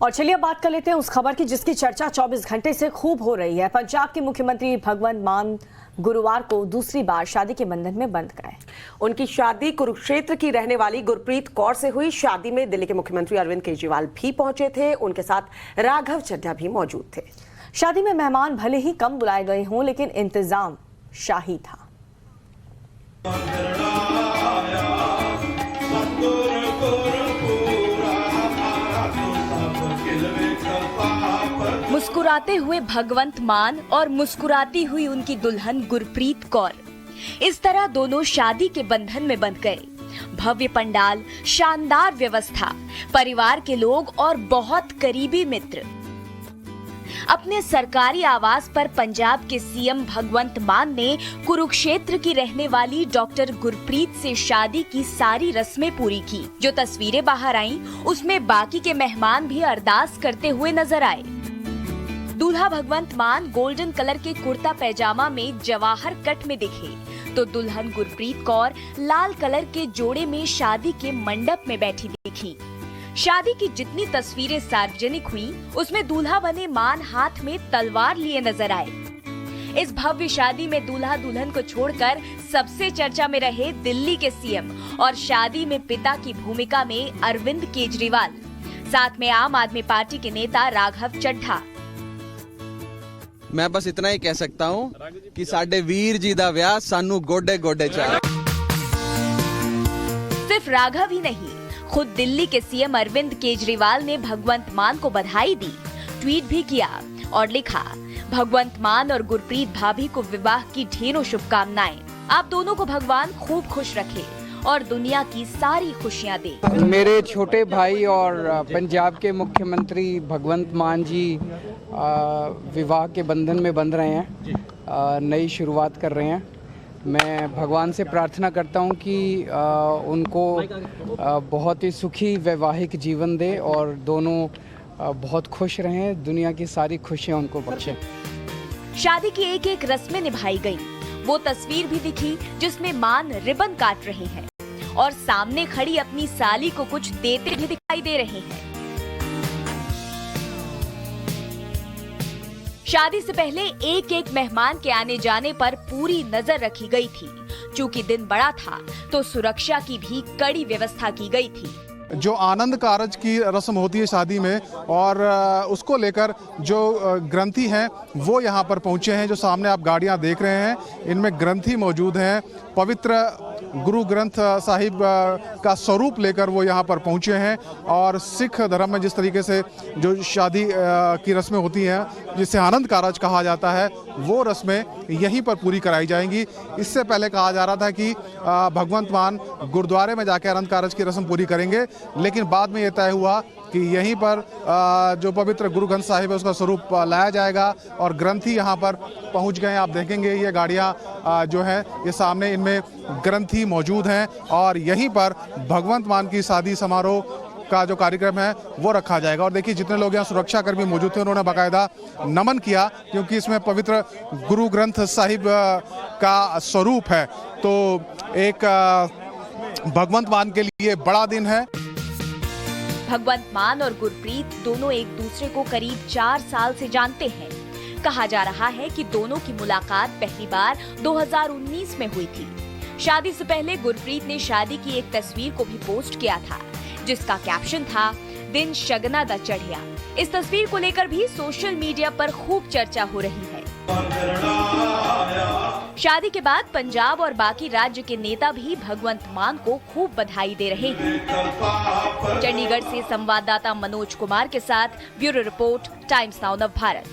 और चलिए बात कर लेते हैं उस खबर की जिसकी चर्चा 24 घंटे से खूब हो रही है। पंजाब के मुख्यमंत्री भगवंत मान गुरुवार को दूसरी बार शादी के बंधन में बंध गए। उनकी शादी कुरुक्षेत्र की रहने वाली गुरप्रीत कौर से हुई। शादी में दिल्ली के मुख्यमंत्री अरविंद केजरीवाल भी पहुंचे थे। उनके साथ राघव चड्ढा भी मौजूद थे। शादी में मेहमान भले ही कम बुलाए गए हों, लेकिन इंतजाम शाही था। मुस्कुराते हुए भगवंत मान और मुस्कुराती हुई उनकी दुल्हन गुरप्रीत कौर, इस तरह दोनों शादी के बंधन में बंध गए। भव्य पंडाल, शानदार व्यवस्था, परिवार के लोग और बहुत करीबी मित्र। अपने सरकारी आवास पर पंजाब के सीएम भगवंत मान ने कुरुक्षेत्र की रहने वाली डॉक्टर गुरप्रीत से शादी की सारी रस्में पूरी की। जो तस्वीरें बाहर आईं, उसमें बाकी के मेहमान भी अरदास करते हुए नजर आए। दूल्हा भगवंत मान गोल्डन कलर के कुर्ता पैजामा में जवाहर कट में दिखे, तो दुल्हन गुरप्रीत कौर लाल कलर के जोड़े में शादी के मंडप में बैठी दिखी। शादी की जितनी तस्वीरें सार्वजनिक हुई, उसमें दूल्हा बने मान हाथ में तलवार लिए नजर आए। इस भव्य शादी में दूल्हा दुल्हन को छोड़कर सबसे चर्चा में रहे दिल्ली के सीएम और शादी में पिता की भूमिका में अरविंद केजरीवाल, साथ में आम आदमी पार्टी के नेता राघव चड्ढा। मैं बस इतना ही कह सकता हूँ कि साडे वीर जी दा व्याह सानू गोडे गोडे चाहिए। सिर्फ राघव ही नहीं, खुद दिल्ली के सीएम अरविंद केजरीवाल ने भगवंत मान को बधाई दी, ट्वीट भी किया और लिखा, भगवंत मान और गुरप्रीत भाभी को विवाह की ढेरों शुभकामनाएं। आप दोनों को भगवान खूब खुश रखे और दुनिया की सारी खुशियां दे। मेरे छोटे भाई और पंजाब के मुख्यमंत्री भगवंत मान जी विवाह के बंधन में बंध रहे हैं, नई शुरुआत कर रहे हैं। मैं भगवान से प्रार्थना करता हूं कि उनको बहुत ही सुखी वैवाहिक जीवन दे और दोनों बहुत खुश रहें, दुनिया की सारी खुशियां उनको बख्शें। शादी की एक एक रस्में निभाई गई। वो तस्वीर भी दिखी जिसमें मान रिबन काट रहे हैं और सामने खड़ी अपनी साली को कुछ देते भी दिखाई दे रहे हैं। शादी से पहले एक एक मेहमान के आने जाने पर पूरी नजर रखी गई थी। चूंकि दिन बड़ा था तो सुरक्षा की भी कड़ी व्यवस्था की गई थी। जो आनंद कारज की रस्म होती है शादी में, और उसको लेकर जो ग्रंथी हैं वो यहाँ पर पहुँचे हैं। जो सामने आप गाड़ियाँ देख रहे हैं, इनमें ग्रंथी मौजूद हैं। पवित्र गुरु ग्रंथ साहिब का स्वरूप लेकर वो यहाँ पर पहुँचे हैं। और सिख धर्म में जिस तरीके से जो शादी की रस्में होती हैं, जिसे आनंद कारज कहा जाता है, वो रस्में यहीं पर पूरी कराई जाएंगी। इससे पहले कहा जा रहा था कि भगवंत मान गुरुद्वारे में जाकर आनंद कारज की रस्म पूरी करेंगे, लेकिन बाद में ये तय हुआ कि यहीं पर जो पवित्र गुरु ग्रंथ साहिब है उसका स्वरूप लाया जाएगा। और ग्रंथी यहाँ पर पहुँच गए। आप देखेंगे ये गाड़ियाँ जो हैं, ये सामने इनमें ग्रंथी मौजूद हैं और यहीं पर भगवंत मान की शादी समारोह का जो कार्यक्रम है वो रखा जाएगा। और देखिए जितने लोग यहाँ सुरक्षा कर्मी मौजूद थे, उन्होंने बाकायदा नमन किया, क्योंकि इसमें पवित्र गुरु ग्रंथ साहिब का स्वरूप है। तो एक भगवंत मान के लिए बड़ा दिन है। भगवंत मान और गुरप्रीत दोनों एक दूसरे को करीब 4 साल से जानते हैं। कहा जा रहा है कि दोनों की मुलाकात पहली बार 2019 में हुई थी। शादी से पहले गुरप्रीत ने शादी की एक तस्वीर को भी पोस्ट किया था, जिसका कैप्शन था, दिन शगना दा चढ़िया। इस तस्वीर को लेकर भी सोशल मीडिया पर खूब चर्चा हो रही है। शादी के बाद पंजाब और बाकी राज्य के नेता भी भगवंत मान को खूब बधाई दे रहे हैं। चंडीगढ़ से संवाददाता मनोज कुमार के साथ ब्यूरो रिपोर्ट, टाइम्स नाउ नव भारत।